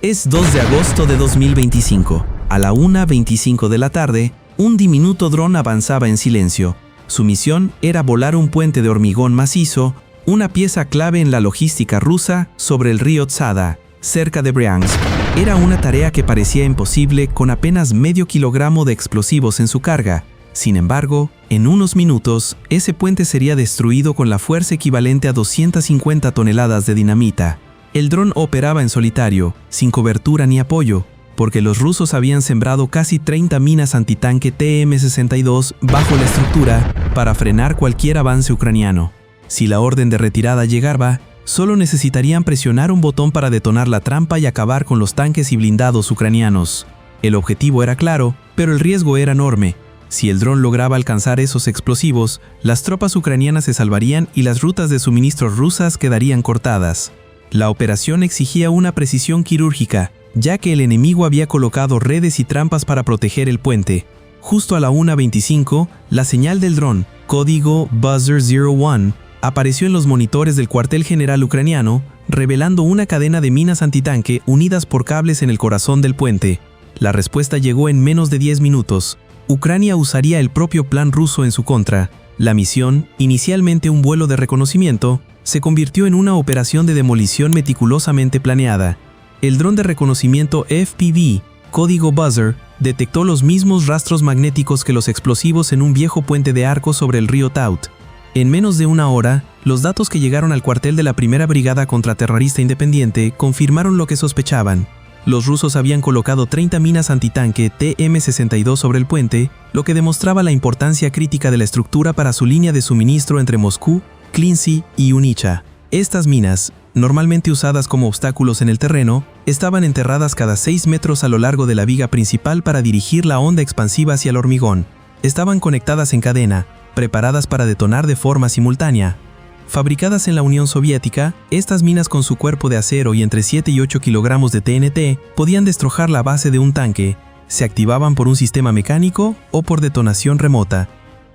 Es 2 de agosto de 2025. A la 1:25 de la tarde, un diminuto dron avanzaba en silencio. Su misión era volar un puente de hormigón macizo, una pieza clave en la logística rusa sobre el río Tzada, cerca de Briansk. Era una tarea que parecía imposible con apenas medio kilogramo de explosivos en su carga. Sin embargo, en unos minutos, ese puente sería destruido con la fuerza equivalente a 250 toneladas de dinamita. El dron operaba en solitario, sin cobertura ni apoyo, porque los rusos habían sembrado casi 30 minas antitanque TM-62 bajo la estructura para frenar cualquier avance ucraniano. Si la orden de retirada llegaba, solo necesitarían presionar un botón para detonar la trampa y acabar con los tanques y blindados ucranianos. El objetivo era claro, pero el riesgo era enorme. Si el dron lograba alcanzar esos explosivos, las tropas ucranianas se salvarían y las rutas de suministros rusas quedarían cortadas. La operación exigía una precisión quirúrgica, ya que el enemigo había colocado redes y trampas para proteger el puente. Justo a la 1:25, la señal del dron, código Buzzer 01, apareció en los monitores del cuartel general ucraniano, revelando una cadena de minas antitanque unidas por cables en el corazón del puente. La respuesta llegó en menos de 10 minutos. Ucrania usaría el propio plan ruso en su contra. La misión, inicialmente un vuelo de reconocimiento, se convirtió en una operación de demolición meticulosamente planeada. El dron de reconocimiento FPV, código Buzzer, detectó los mismos rastros magnéticos que los explosivos en un viejo puente de arco sobre el río Taut. En menos de una hora, los datos que llegaron al cuartel de la Primera Brigada Contraterrorista Independiente confirmaron lo que sospechaban. Los rusos habían colocado 30 minas antitanque TM-62 sobre el puente, lo que demostraba la importancia crítica de la estructura para su línea de suministro entre Moscú, Klincy y Unicha. Estas minas, normalmente usadas como obstáculos en el terreno, estaban enterradas cada 6 metros a lo largo de la viga principal para dirigir la onda expansiva hacia el hormigón. Estaban conectadas en cadena, preparadas para detonar de forma simultánea. Fabricadas en la Unión Soviética, estas minas con su cuerpo de acero y entre 7 y 8 kilogramos de TNT podían destrojar la base de un tanque. Se activaban por un sistema mecánico o por detonación remota.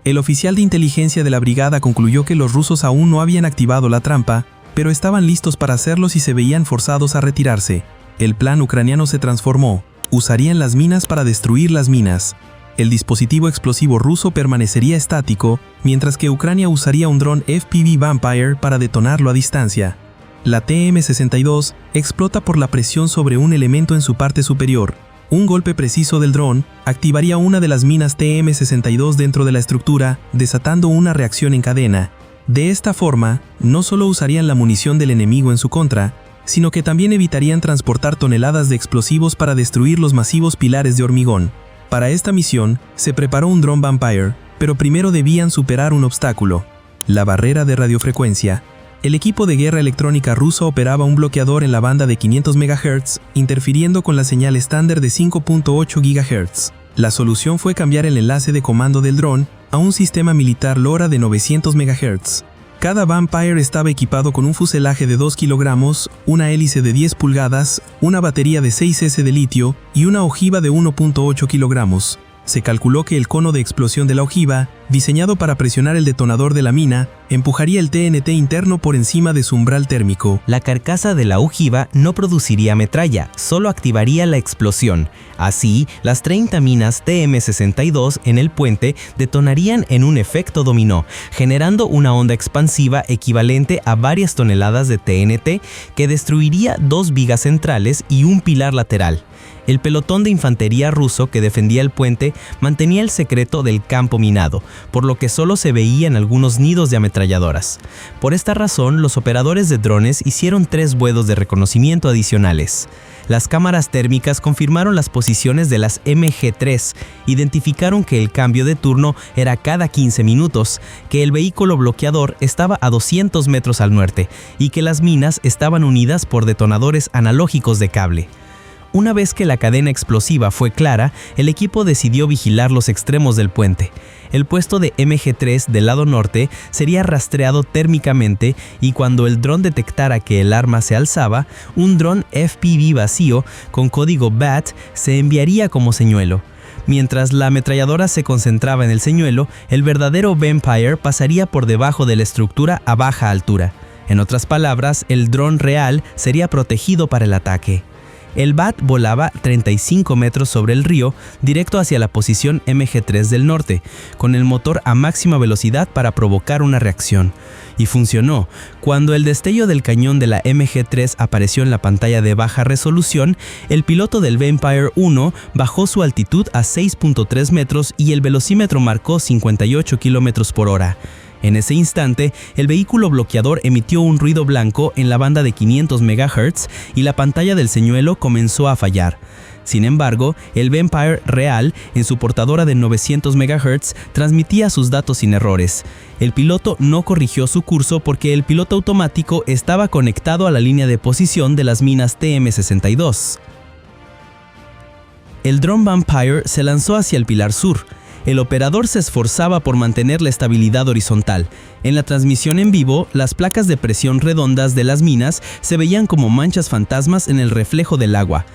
El oficial de inteligencia de la brigada concluyó que los rusos aún no habían activado la trampa, pero estaban listos para hacerlo si se veían forzados a retirarse. El plan ucraniano se transformó. Usarían las minas para destruir las minas. El dispositivo explosivo ruso permanecería estático, mientras que Ucrania usaría un dron FPV Vampire para detonarlo a distancia. La TM-62 explota por la presión sobre un elemento en su parte superior. Un golpe preciso del dron activaría una de las minas TM-62 dentro de la estructura, desatando una reacción en cadena. De esta forma, no solo usarían la munición del enemigo en su contra, sino que también evitarían transportar toneladas de explosivos para destruir los masivos pilares de hormigón. Para esta misión, se preparó un dron Vampire, pero primero debían superar un obstáculo: la barrera de radiofrecuencia. El equipo de guerra electrónica ruso operaba un bloqueador en la banda de 500 MHz, interfiriendo con la señal estándar de 5.8 GHz. La solución fue cambiar el enlace de comando del dron a un sistema militar LoRa de 900 MHz. Cada Vampire estaba equipado con un fuselaje de 2 kilogramos, una hélice de 10 pulgadas, una batería de 6S de litio y una ojiva de 1.8 kilogramos. Se calculó que el cono de explosión de la ojiva, diseñado para presionar el detonador de la mina, empujaría el TNT interno por encima de su umbral térmico. La carcasa de la ojiva no produciría metralla, solo activaría la explosión. Así, las 30 minas TM-62 en el puente detonarían en un efecto dominó, generando una onda expansiva equivalente a varias toneladas de TNT que destruiría 2 vigas centrales y un pilar lateral. El pelotón de infantería ruso que defendía el puente mantenía el secreto del campo minado, por lo que solo se veían algunos nidos de ametralladoras. Por esta razón, los operadores de drones hicieron 3 vuelos de reconocimiento adicionales. Las cámaras térmicas confirmaron las posiciones de las MG-3, identificaron que el cambio de turno era cada 15 minutos, que el vehículo bloqueador estaba a 200 metros al norte y que las minas estaban unidas por detonadores analógicos de cable. Una vez que la cadena explosiva fue clara, el equipo decidió vigilar los extremos del puente. El puesto de MG-3 del lado norte sería rastreado térmicamente y cuando el dron detectara que el arma se alzaba, un dron FPV vacío con código BAT se enviaría como señuelo. Mientras la ametralladora se concentraba en el señuelo, el verdadero Vampire pasaría por debajo de la estructura a baja altura. En otras palabras, el dron real sería protegido para el ataque. El BAT volaba 35 metros sobre el río, directo hacia la posición MG3 del norte, con el motor a máxima velocidad para provocar una reacción. Y funcionó. Cuando el destello del cañón de la MG3 apareció en la pantalla de baja resolución, el piloto del Vampire 1 bajó su altitud a 6.3 metros y el velocímetro marcó 58 km por hora. En ese instante, el vehículo bloqueador emitió un ruido blanco en la banda de 500 MHz y la pantalla del señuelo comenzó a fallar. Sin embargo, el Vampire real, en su portadora de 900 MHz, transmitía sus datos sin errores. El piloto no corrigió su curso porque el piloto automático estaba conectado a la línea de posición de las minas TM-62. El dron Vampire se lanzó hacia el pilar sur. El operador se esforzaba por mantener la estabilidad horizontal. En la transmisión en vivo, las placas de presión redondas de las minas se veían como manchas fantasmas en el reflejo del agua.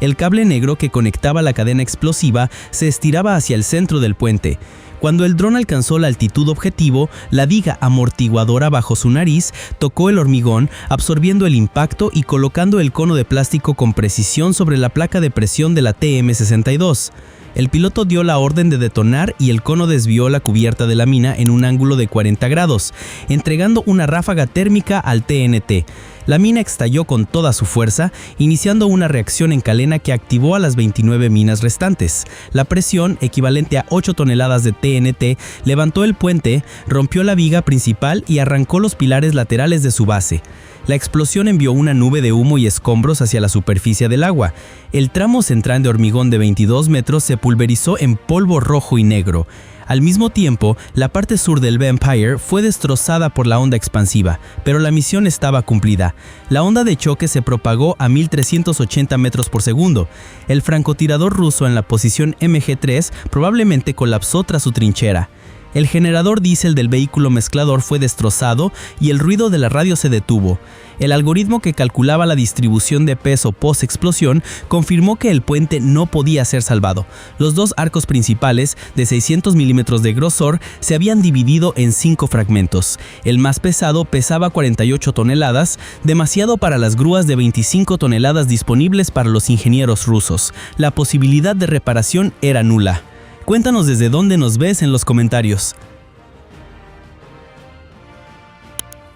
El cable negro que conectaba la cadena explosiva se estiraba hacia el centro del puente. Cuando el dron alcanzó la altitud objetivo, la viga amortiguadora bajo su nariz tocó el hormigón, absorbiendo el impacto y colocando el cono de plástico con precisión sobre la placa de presión de la TM-62. El piloto dio la orden de detonar y el cono desvió la cubierta de la mina en un ángulo de 40 grados, entregando una ráfaga térmica al TNT. La mina estalló con toda su fuerza, iniciando una reacción en cadena que activó a las 29 minas restantes. La presión, equivalente a 8 toneladas de TNT, levantó el puente, rompió la viga principal y arrancó los pilares laterales de su base. La explosión envió una nube de humo y escombros hacia la superficie del agua. El tramo central de hormigón de 22 metros se pulverizó en polvo rojo y negro. Al mismo tiempo, la parte sur del Vampire fue destrozada por la onda expansiva, pero la misión estaba cumplida. La onda de choque se propagó a 1380 metros por segundo. El francotirador ruso en la posición MG3 probablemente colapsó tras su trinchera. El generador diésel del vehículo mezclador fue destrozado y el ruido de la radio se detuvo. El algoritmo que calculaba la distribución de peso post-explosión confirmó que el puente no podía ser salvado. Los dos arcos principales, de 600 milímetros de grosor, se habían dividido en 5 fragmentos. El más pesado pesaba 48 toneladas, demasiado para las grúas de 25 toneladas disponibles para los ingenieros rusos. La posibilidad de reparación era nula. Cuéntanos desde dónde nos ves en los comentarios.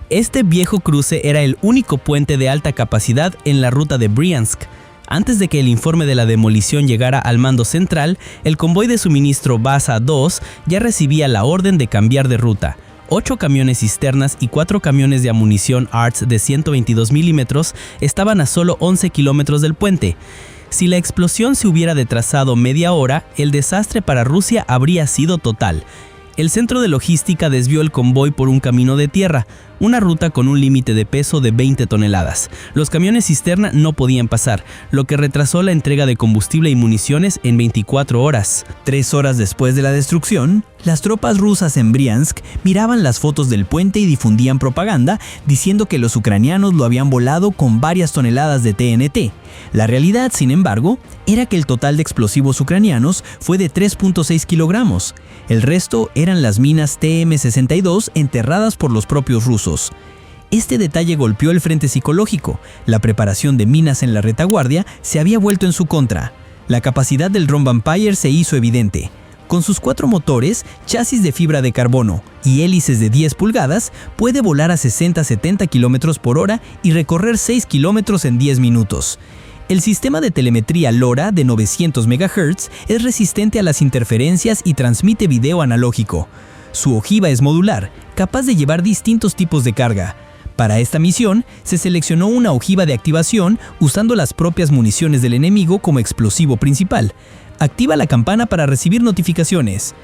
Este viejo cruce era el único puente de alta capacidad en la ruta de Briansk. Antes de que el informe de la demolición llegara al mando central, el convoy de suministro Vasa-2 ya recibía la orden de cambiar de ruta. 8 camiones cisternas y 4 camiones de amunición ARTS de 122 milímetros estaban a solo 11 kilómetros del puente. Si la explosión se hubiera retrasado media hora, el desastre para Rusia habría sido total. El centro de logística desvió el convoy por un camino de tierra, una ruta con un límite de peso de 20 toneladas. Los camiones cisterna no podían pasar, lo que retrasó la entrega de combustible y municiones en 24 horas. 3 horas después de la destrucción, las tropas rusas en Briansk miraban las fotos del puente y difundían propaganda diciendo que los ucranianos lo habían volado con varias toneladas de TNT. La realidad, sin embargo, era que el total de explosivos ucranianos fue de 3.6 kilogramos. El resto eran las minas TM-62 enterradas por los propios rusos. Este detalle golpeó el frente psicológico. La preparación de minas en la retaguardia se había vuelto en su contra. La capacidad del dron Vampire se hizo evidente. Con sus 4 motores, chasis de fibra de carbono y hélices de 10 pulgadas, puede volar a 60-70 km por hora y recorrer 6 km en 10 minutos. El sistema de telemetría LoRa de 900 MHz es resistente a las interferencias y transmite video analógico. Su ojiva es modular, capaz de llevar distintos tipos de carga. Para esta misión, se seleccionó una ojiva de activación usando las propias municiones del enemigo como explosivo principal. Activa la campana para recibir notificaciones.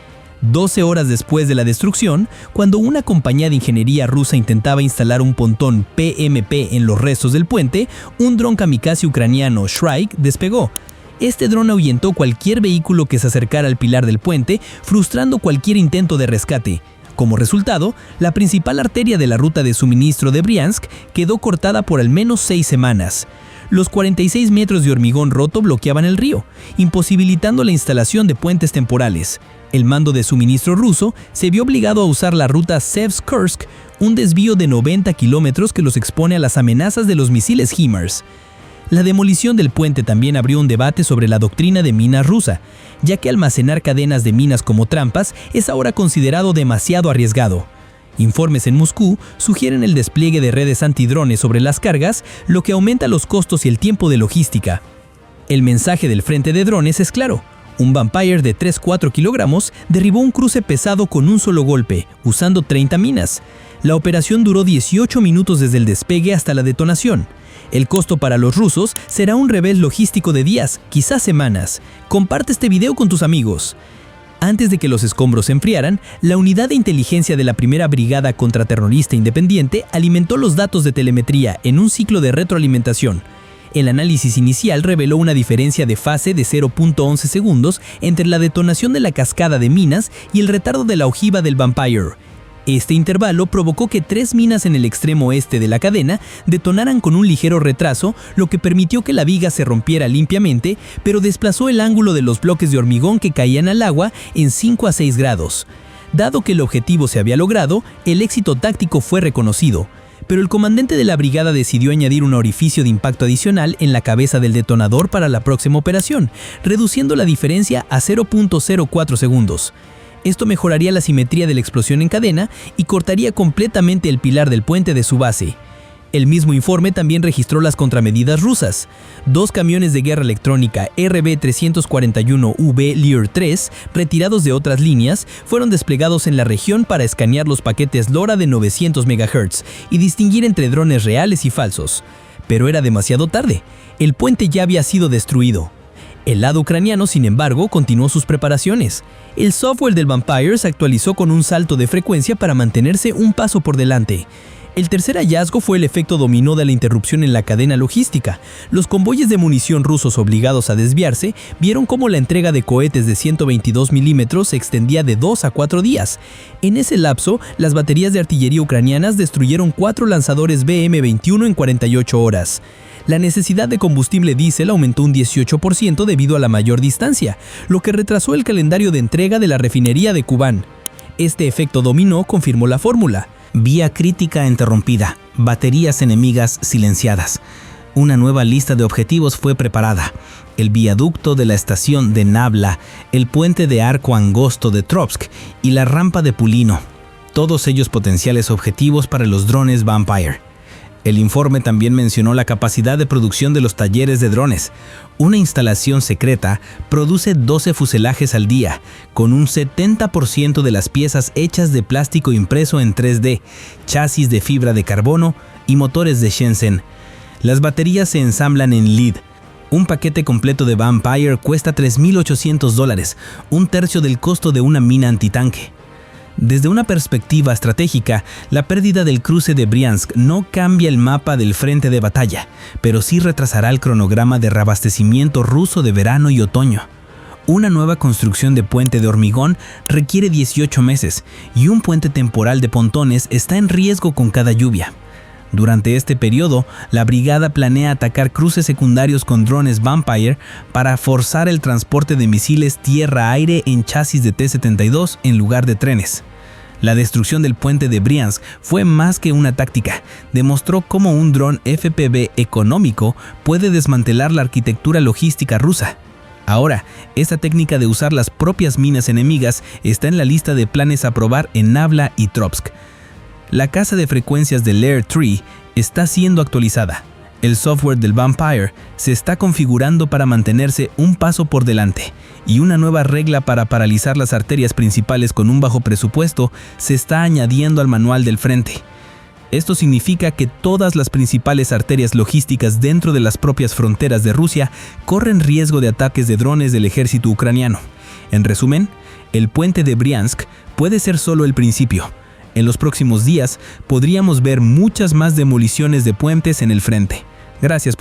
12 horas después de la destrucción, cuando una compañía de ingeniería rusa intentaba instalar un pontón PMP en los restos del puente, un dron kamikaze ucraniano Shrike despegó. Este dron ahuyentó cualquier vehículo que se acercara al pilar del puente, frustrando cualquier intento de rescate. Como resultado, la principal arteria de la ruta de suministro de Briansk quedó cortada por al menos 6 semanas. Los 46 metros de hormigón roto bloqueaban el río, imposibilitando la instalación de puentes temporales. El mando de suministro ruso se vio obligado a usar la ruta Sevsk, un desvío de 90 kilómetros que los expone a las amenazas de los misiles HIMARS. La demolición del puente también abrió un debate sobre la doctrina de minas rusa, ya que almacenar cadenas de minas como trampas es ahora considerado demasiado arriesgado. Informes en Moscú sugieren el despliegue de redes antidrones sobre las cargas, lo que aumenta los costos y el tiempo de logística. El mensaje del frente de drones es claro. Un Vampire de 3-4 kilogramos derribó un cruce pesado con un solo golpe, usando 30 minas. La operación duró 18 minutos desde el despegue hasta la detonación. El costo para los rusos será un revés logístico de días, quizás semanas. Comparte este video con tus amigos. Antes de que los escombros se enfriaran, la unidad de inteligencia de la Primera Brigada Contraterrorista Independiente alimentó los datos de telemetría en un ciclo de retroalimentación. El análisis inicial reveló una diferencia de fase de 0.11 segundos entre la detonación de la cascada de minas y el retardo de la ojiva del Vampire. Este intervalo provocó que 3 minas en el extremo este de la cadena detonaran con un ligero retraso, lo que permitió que la viga se rompiera limpiamente, pero desplazó el ángulo de los bloques de hormigón que caían al agua en 5 a 6 grados. Dado que el objetivo se había logrado, el éxito táctico fue reconocido, pero el comandante de la brigada decidió añadir un orificio de impacto adicional en la cabeza del detonador para la próxima operación, reduciendo la diferencia a 0.04 segundos. Esto mejoraría la simetría de la explosión en cadena y cortaría completamente el pilar del puente de su base. El mismo informe también registró las contramedidas rusas. 2 camiones de guerra electrónica RB-341V Lear 3, retirados de otras líneas, fueron desplegados en la región para escanear los paquetes LoRa de 900 MHz y distinguir entre drones reales y falsos. Pero era demasiado tarde. El puente ya había sido destruido. El lado ucraniano, sin embargo, continuó sus preparaciones. El software del Vampire se actualizó con un salto de frecuencia para mantenerse un paso por delante. El tercer hallazgo fue el efecto dominó de la interrupción en la cadena logística. Los convoyes de munición rusos obligados a desviarse vieron cómo la entrega de cohetes de 122 milímetros se extendía de 2 a 4 días. En ese lapso, las baterías de artillería ucranianas destruyeron 4 lanzadores BM-21 en 48 horas. La necesidad de combustible diésel aumentó un 18% debido a la mayor distancia, lo que retrasó el calendario de entrega de la refinería de Kubán. Este efecto dominó confirmó la fórmula. Vía crítica interrumpida, baterías enemigas silenciadas. Una nueva lista de objetivos fue preparada. El viaducto de la estación de Navla, el puente de arco angosto de Tropsk y la rampa de Pulino. Todos ellos potenciales objetivos para los drones Vampire. El informe también mencionó la capacidad de producción de los talleres de drones. Una instalación secreta produce 12 fuselajes al día, con un 70% de las piezas hechas de plástico impreso en 3D, chasis de fibra de carbono y motores de Shenzhen. Las baterías se ensamblan en lead. Un paquete completo de Vampire cuesta $3.800, un tercio del costo de una mina antitanque. Desde una perspectiva estratégica, la pérdida del cruce de Briansk no cambia el mapa del frente de batalla, pero sí retrasará el cronograma de reabastecimiento ruso de verano y otoño. Una nueva construcción de puente de hormigón requiere 18 meses y un puente temporal de pontones está en riesgo con cada lluvia. Durante este periodo, la brigada planea atacar cruces secundarios con drones Vampire para forzar el transporte de misiles tierra-aire en chasis de T-72 en lugar de trenes. La destrucción del puente de Briansk fue más que una táctica, demostró cómo un dron FPV económico puede desmantelar la arquitectura logística rusa. Ahora, esta técnica de usar las propias minas enemigas está en la lista de planes a probar en Navla y Tropsk. La casa de frecuencias de Lear 3 está siendo actualizada. El software del Vampire se está configurando para mantenerse un paso por delante, y una nueva regla para paralizar las arterias principales con un bajo presupuesto se está añadiendo al manual del frente. Esto significa que todas las principales arterias logísticas dentro de las propias fronteras de Rusia corren riesgo de ataques de drones del ejército ucraniano. En resumen, el puente de Briansk puede ser solo el principio. En los próximos días podríamos ver muchas más demoliciones de puentes en el frente. Gracias por ver.